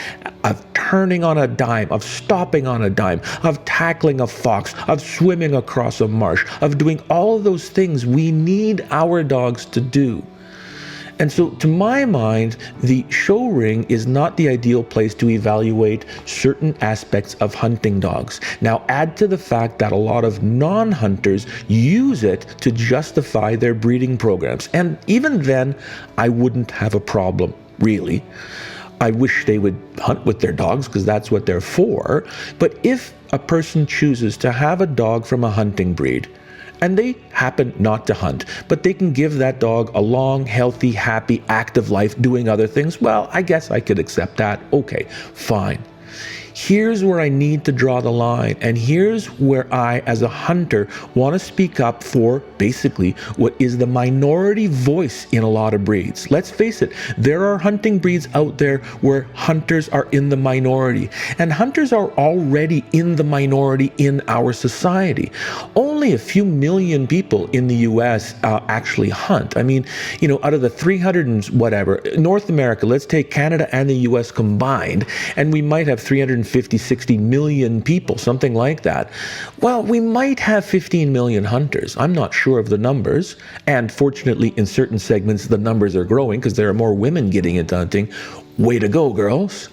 of turning on a dime, of stopping on a dime, of tackling a fox, of swimming across a marsh, of doing all of those things we need our dogs to do. And so, to my mind, the show ring is not the ideal place to evaluate certain aspects of hunting dogs. Now, add to the fact that a lot of non-hunters use it to justify their breeding programs. And even then, I wouldn't have a problem, really. I wish they would hunt with their dogs because that's what they're for. But if a person chooses to have a dog from a hunting breed, and they happen not to hunt, but they can give that dog a long, healthy, happy, active life doing other things, well, I guess I could accept that. Okay, fine. Here's where I need to draw the line, and here's where I, as a hunter, want to speak up for basically what is the minority voice in a lot of breeds. Let's face it, there are hunting breeds out there where hunters are in the minority, and hunters are already in the minority in our society. Only a few million people in the US actually hunt. I mean, you know, out of the 300 and whatever, North America, let's take Canada and the US combined, and we might have 350, 60 million people, something like that. Well, we might have 15 million hunters. I'm not sure of the numbers. And fortunately, in certain segments, the numbers are growing because there are more women getting into hunting. Way to go, girls.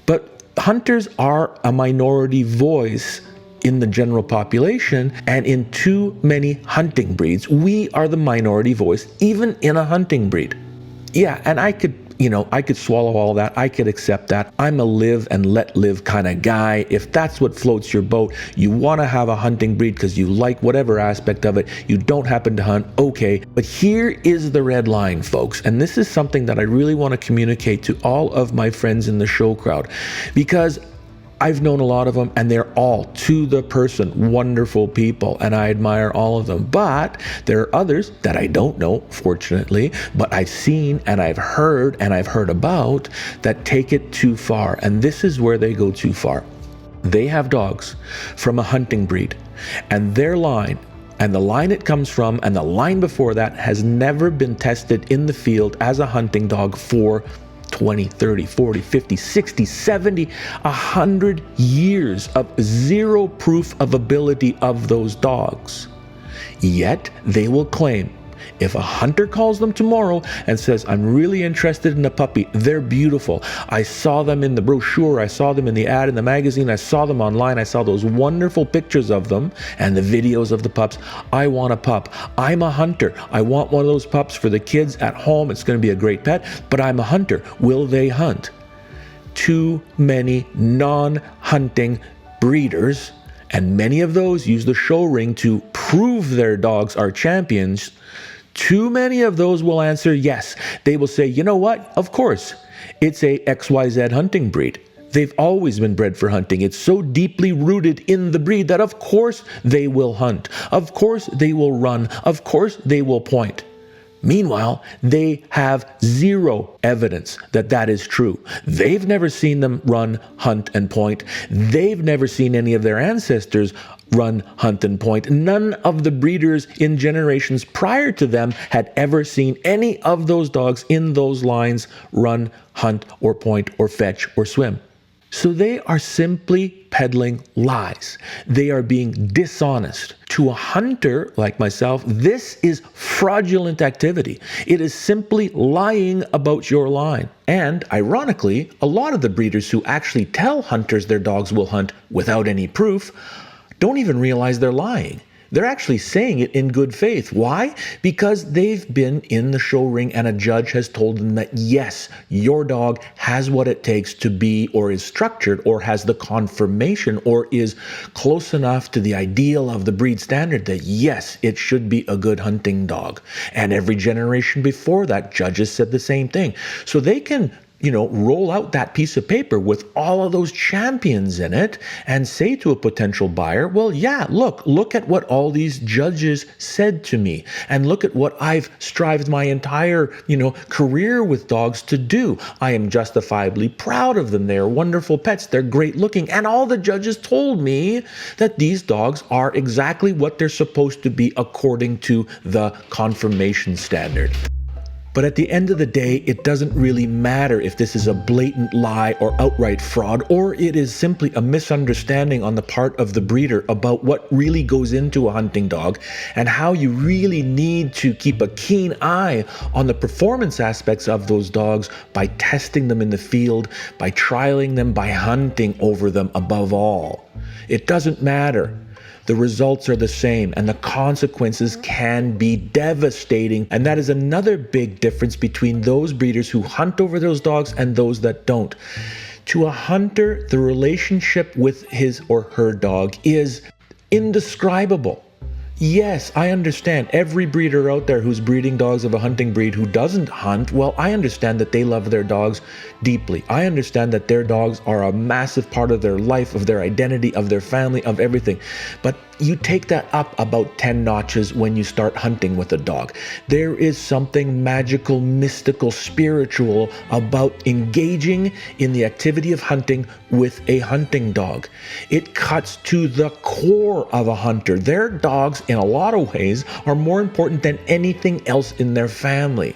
But hunters are a minority voice in the general population, and in too many hunting breeds, we are the minority voice, even in a hunting breed. Yeah, and I could swallow all that. I could accept that. I'm a live and let live kind of guy. If that's what floats your boat, you want to have a hunting breed because you like whatever aspect of it, you don't happen to hunt, okay. But here is the red line, folks. And this is something that I really want to communicate to all of my friends in the show crowd, because I've known a lot of them, and they're all, to the person, wonderful people, and I admire all of them. But there are others that I don't know, fortunately, but I've seen and I've heard about that take it too far. And this is where they go too far. They have dogs from a hunting breed, and their line, and the line it comes from, and the line before that has never been tested in the field as a hunting dog for 20, 30, 40, 50, 60, 70, 100 years of zero proof of ability of those dogs. Yet they will claim, if a hunter calls them tomorrow and says, I'm really interested in a puppy, they're beautiful, I saw them in the brochure, I saw them in the ad in the magazine, I saw them online, I saw those wonderful pictures of them and the videos of the pups, I want a pup, I'm a hunter, I want one of those pups for the kids at home, it's going to be a great pet, but I'm a hunter, will they hunt? Too many non-hunting breeders, and many of those use the show ring to prove their dogs are champions. Too many of those will answer yes. They will say, you know what? Of course, it's a XYZ hunting breed. They've always been bred for hunting. It's so deeply rooted in the breed that of course they will hunt. Of course they will run. Of course they will point. Meanwhile, they have zero evidence that that is true. They've never seen them run, hunt, and point. They've never seen any of their ancestors run, hunt, and point. None of the breeders in generations prior to them had ever seen any of those dogs in those lines run, hunt, or point, or fetch, or swim. So they are simply peddling lies. They are being dishonest. To a hunter like myself, this is fraudulent activity. It is simply lying about your line. And ironically, a lot of the breeders who actually tell hunters their dogs will hunt without any proof don't even realize they're lying. They're actually saying it in good faith. Why? Because they've been in the show ring and a judge has told them that, yes, your dog has what it takes to be, or is structured, or has the conformation, or is close enough to the ideal of the breed standard that, yes, it should be a good hunting dog. And every generation before that, judges said the same thing. So they can roll out that piece of paper with all of those champions in it and say to a potential buyer, well, yeah, look at what all these judges said to me, and look at what I've strived my entire, career with dogs to do. I am justifiably proud of them. They're wonderful pets. They're great looking. And all the judges told me that these dogs are exactly what they're supposed to be according to the conformation standard. But at the end of the day, it doesn't really matter if this is a blatant lie or outright fraud, or it is simply a misunderstanding on the part of the breeder about what really goes into a hunting dog and how you really need to keep a keen eye on the performance aspects of those dogs by testing them in the field, by trialing them, by hunting over them above all. It doesn't matter. The results are the same, and the consequences can be devastating. And that is another big difference between those breeders who hunt over those dogs and those that don't. To a hunter, the relationship with his or her dog is indescribable. Yes, I understand. Every breeder out there who's breeding dogs of a hunting breed who doesn't hunt, well, I understand that they love their dogs deeply. I understand that their dogs are a massive part of their life, of their identity, of their family, of everything. But you take that up about 10 notches when you start hunting with a dog. There is something magical, mystical, spiritual about engaging in the activity of hunting with a hunting dog. It cuts to the core of a hunter. Their dogs, in a lot of ways, are more important than anything else in their family.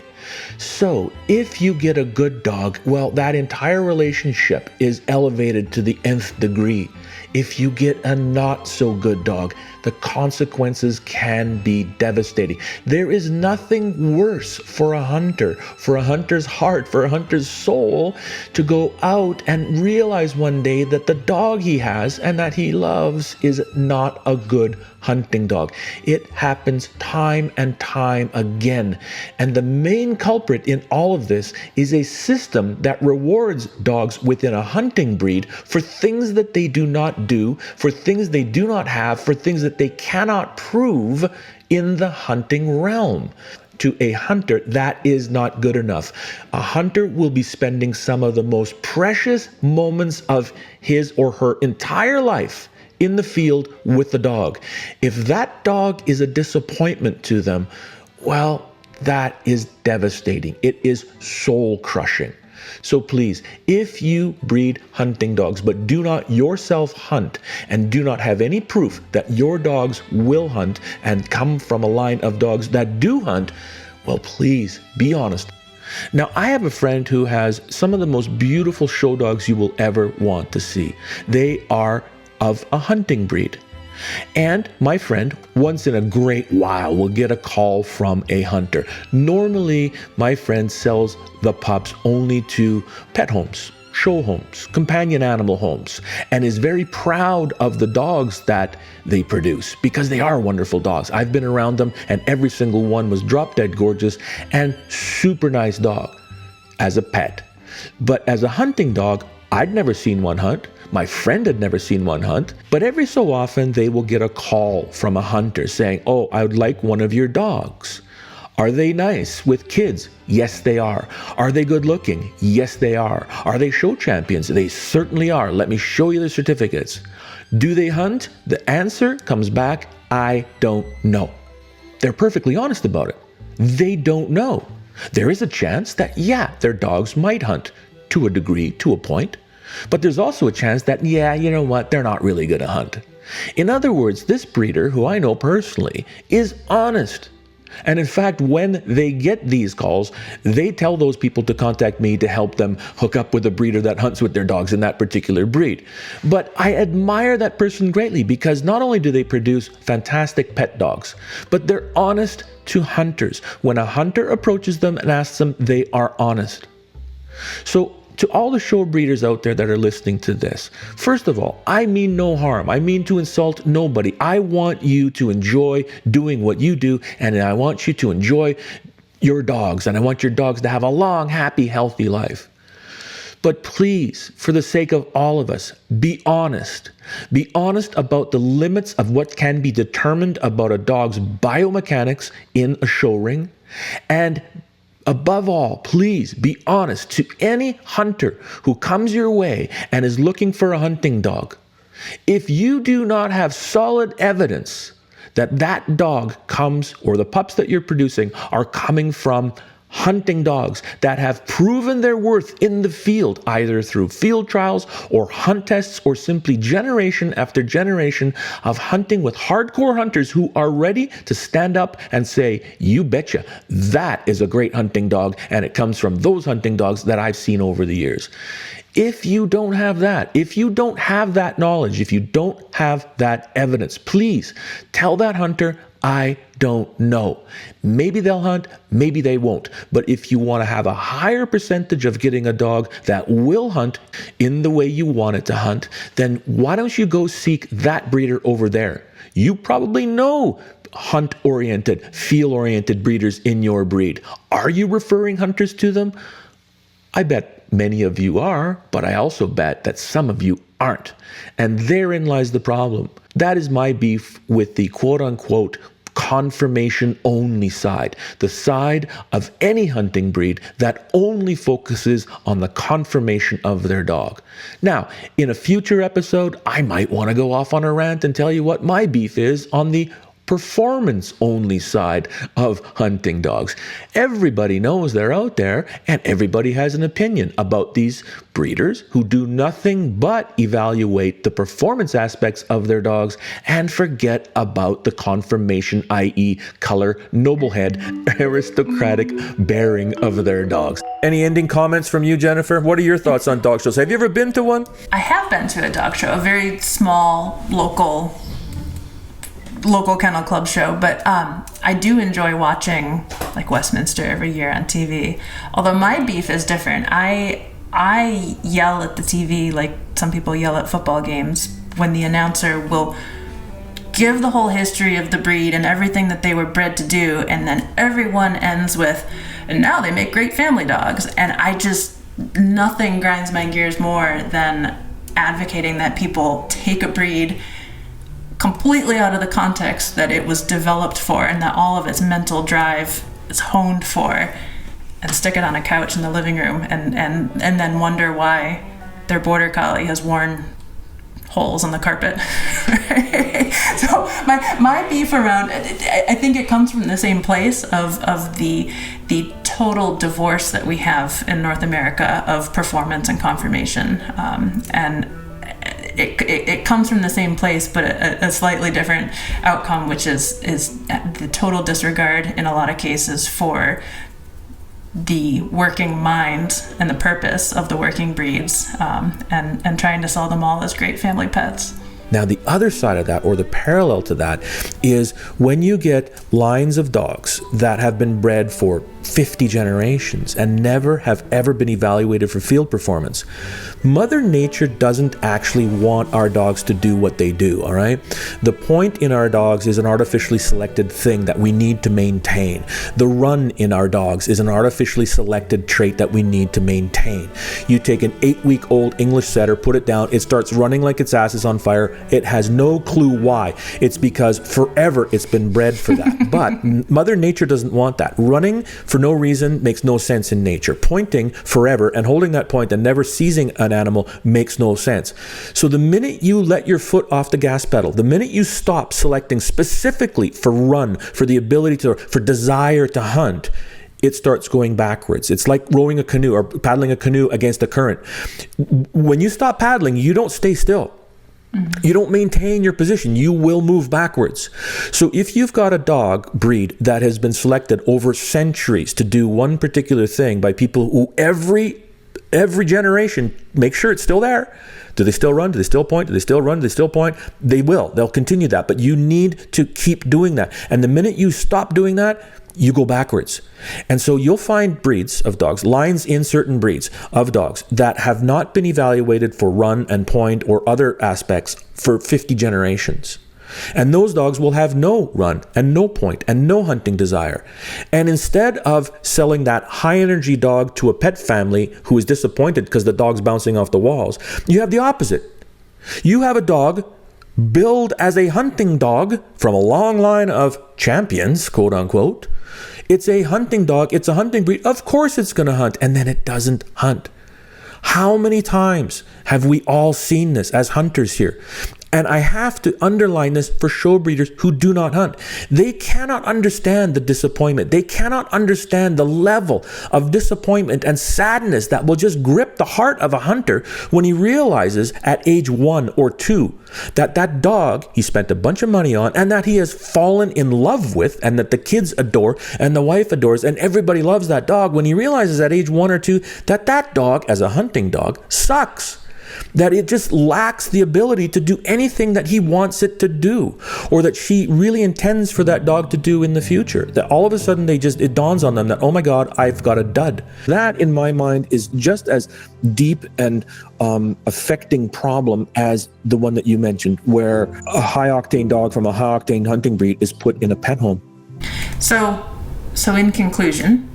So, if you get a good dog, well, that entire relationship is elevated to the nth degree. If you get a not so good dog, the consequences can be devastating. There is nothing worse for a hunter, for a hunter's heart, for a hunter's soul, to go out and realize one day that the dog he has and that he loves is not a good hunting dog. It happens time and time again. And the main culprit in all of this is a system that rewards dogs within a hunting breed for things that they do not do, for things they do not have, for things that they cannot prove in the hunting realm. To a hunter, that is not good enough. A hunter will be spending some of the most precious moments of his or her entire life in the field with the dog. If that dog is a disappointment to them, well, that is devastating. It is soul crushing. So please, if you breed hunting dogs but do not yourself hunt and do not have any proof that your dogs will hunt and come from a line of dogs that do hunt, well, please be honest. Now, I have a friend who has some of the most beautiful show dogs you will ever want to see. They are of a hunting breed. And my friend, once in a great while, will get a call from a hunter. Normally, my friend sells the pups only to pet homes, show homes, companion animal homes, and is very proud of the dogs that they produce because they are wonderful dogs. I've been around them, and every single one was drop dead gorgeous and super nice dog as a pet. But as a hunting dog, I'd never seen one hunt. My friend had never seen one hunt, but every so often they will get a call from a hunter saying, "Oh, I would like one of your dogs. Are they nice with kids?" Yes, they are. Are they good looking? Yes, they are. Are they show champions? They certainly are. Let me show you the certificates. Do they hunt? The answer comes back, I don't know. They're perfectly honest about it. They don't know. There is a chance that, yeah, their dogs might hunt to a degree, to a point. But there's also a chance that, yeah, you know what, they're not really going to hunt. In other words, this breeder, who I know personally, is honest. And in fact, when they get these calls, they tell those people to contact me to help them hook up with a breeder that hunts with their dogs in that particular breed. But I admire that person greatly because not only do they produce fantastic pet dogs, but they're honest to hunters. When a hunter approaches them and asks them, they are honest. So to all the show breeders out there that are listening to this, first of all, I mean no harm. I mean to insult nobody. I want you to enjoy doing what you do, and I want you to enjoy your dogs, and I want your dogs to have a long, happy, healthy life. But please, for the sake of all of us, be honest. Be honest about the limits of what can be determined about a dog's biomechanics in a show ring, and above all, please be honest to any hunter who comes your way and is looking for a hunting dog. If you do not have solid evidence that that dog comes, or the pups that you're producing are coming from hunting dogs that have proven their worth in the field, either through field trials or hunt tests, or simply generation after generation of hunting with hardcore hunters who are ready to stand up and say, you betcha, that is a great hunting dog, and it comes from those hunting dogs that I've seen over the years. If you don't have that, if you don't have that knowledge, if you don't have that evidence, please tell that hunter, I don't know. Maybe they'll hunt, maybe they won't. But if you want to have a higher percentage of getting a dog that will hunt in the way you want it to hunt, then why don't you go seek that breeder over there? You probably know hunt-oriented, feel-oriented breeders in your breed. Are you referring hunters to them? I bet many of you are, but I also bet that some of you aren't. And therein lies the problem. That is my beef with the quote-unquote conformation only side, the side of any hunting breed that only focuses on the conformation of their dog. Now, in a future episode, I might want to go off on a rant and tell you what my beef is on the performance only side of hunting dogs. Everybody knows they're out there, and everybody has an opinion about these breeders who do nothing but evaluate the performance aspects of their dogs and forget about the conformation, i.e. color, noblehead, aristocratic bearing of their dogs. Any ending comments from you, Jennifer? What are your thoughts on dog shows? Have you ever been to one?
I have been to a dog show, a very small local kennel club show, but I do enjoy watching like Westminster every year on TV. Although my beef is different. I yell at the TV like some people yell at football games when the announcer will give the whole history of the breed and everything that they were bred to do, and then everyone ends with, and now they make great family dogs. And nothing grinds my gears more than advocating that people take a breed completely out of the context that it was developed for and that all of its mental drive is honed for, and stick it on a couch in the living room and then wonder why their border collie has worn holes in the carpet. So my beef around, I think it comes from the same place of the total divorce that we have in North America of performance and conformation, and it comes from the same place, but a slightly different outcome, which is the total disregard in a lot of cases for the working mind and the purpose of the working breeds, and trying to sell them all as great family pets.
Now, the other side of that, or the parallel to that, is when you get lines of dogs that have been bred for 50 generations and never have ever been evaluated for field performance. Mother Nature doesn't actually want our dogs to do what they do, all right? The point in our dogs is an artificially selected thing that we need to maintain. The run in our dogs is an artificially selected trait that we need to maintain. You take an 8-week-old English setter, put it down, it starts running like its ass is on fire. It has no clue why. It's because forever it's been bred for that. But Mother Nature doesn't want that. Running for no reason makes no sense in nature. Pointing forever and holding that point and never seizing an animal makes no sense. So the minute you let your foot off the gas pedal, the minute you stop selecting specifically for run, for the ability to, for desire to hunt, it starts going backwards. It's like rowing a canoe or paddling a canoe against the current. When you stop paddling, you don't stay still. You don't maintain your position. You will move backwards. So if you've got a dog breed that has been selected over centuries to do one particular thing by people who every generation make sure it's still there. Do they still run? Do they still point? Do they still run? Do they still point? They will. They'll continue that. But you need to keep doing that. And the minute you stop doing that, you go backwards. And so you'll find breeds of dogs, lines in certain breeds of dogs that have not been evaluated for run and point or other aspects for 50 generations. And those dogs will have no run and no point and no hunting desire. And instead of selling that high energy dog to a pet family who is disappointed because the dog's bouncing off the walls, you have the opposite. You have a dog billed as a hunting dog from a long line of champions, quote unquote. It's a hunting dog. It's a hunting breed. Of course it's going to hunt. And then it doesn't hunt. How many times have we all seen this as hunters here? And I have to underline this for show breeders who do not hunt. They cannot understand the disappointment. They cannot understand the level of disappointment and sadness that will just grip the heart of a hunter when he realizes at age 1 or 2 that that dog he spent a bunch of money on and that he has fallen in love with and that the kids adore and the wife adores and everybody loves that dog, when he realizes at age 1 or 2 that that dog as a hunting dog sucks. That it just lacks the ability to do anything that he wants it to do, or that she really intends for that dog to do in the future. That all of a sudden it dawns on them that, oh my God, I've got a dud. That in my mind is just as deep and affecting problem as the one that you mentioned, where a high octane dog from a high octane hunting breed is put in a pet home.
So in conclusion,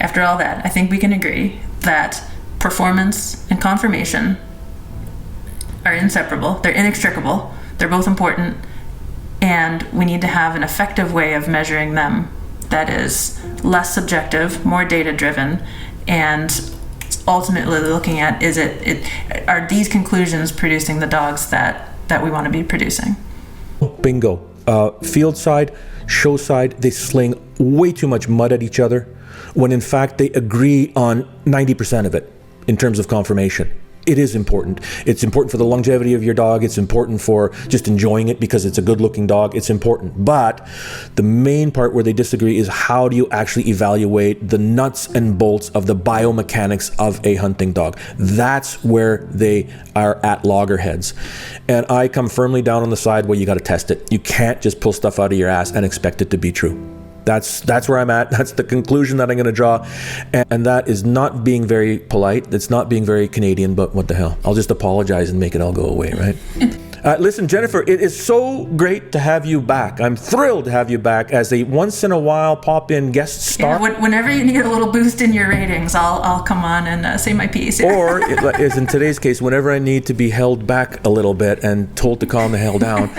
after all that, I think we can agree that performance and conformation are inseparable. They're inextricable. They're both important. And we need to have an effective way of measuring them that is less subjective, more data-driven, and ultimately looking at are these conclusions producing the dogs that we want to be producing?
Bingo. Field side, show side, they sling way too much mud at each other when in fact they agree on 90% of it. In terms of conformation, it is important. It's important for the longevity of your dog. It's important for just enjoying it because it's a good looking dog. It's important. But the main part where they disagree is how do you actually evaluate the nuts and bolts of the biomechanics of a hunting dog? That's where they are at loggerheads. And I come firmly down on the side where you got to test it. You can't just pull stuff out of your ass and expect it to be true. That's where I'm at. That's the conclusion that I'm going to draw. And that is not being very polite. It's not being very Canadian, but what the hell? I'll just apologize and make it all go away, right? Listen, Jennifer, it is so great to have you back. I'm thrilled to have you back as a once-in-a-while pop-in guest star.
Yeah, whenever you need a little boost in your ratings, I'll come on and say my piece.
Or, as in today's case, whenever I need to be held back a little bit and told to calm the hell down,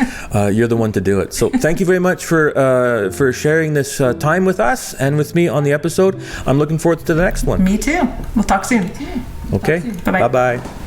you're the one to do it. So thank you very much for sharing this time with us and with me on the episode. I'm looking forward to the next one.
Me too. We'll talk soon.
Okay.
Bye-bye.
Bye-bye.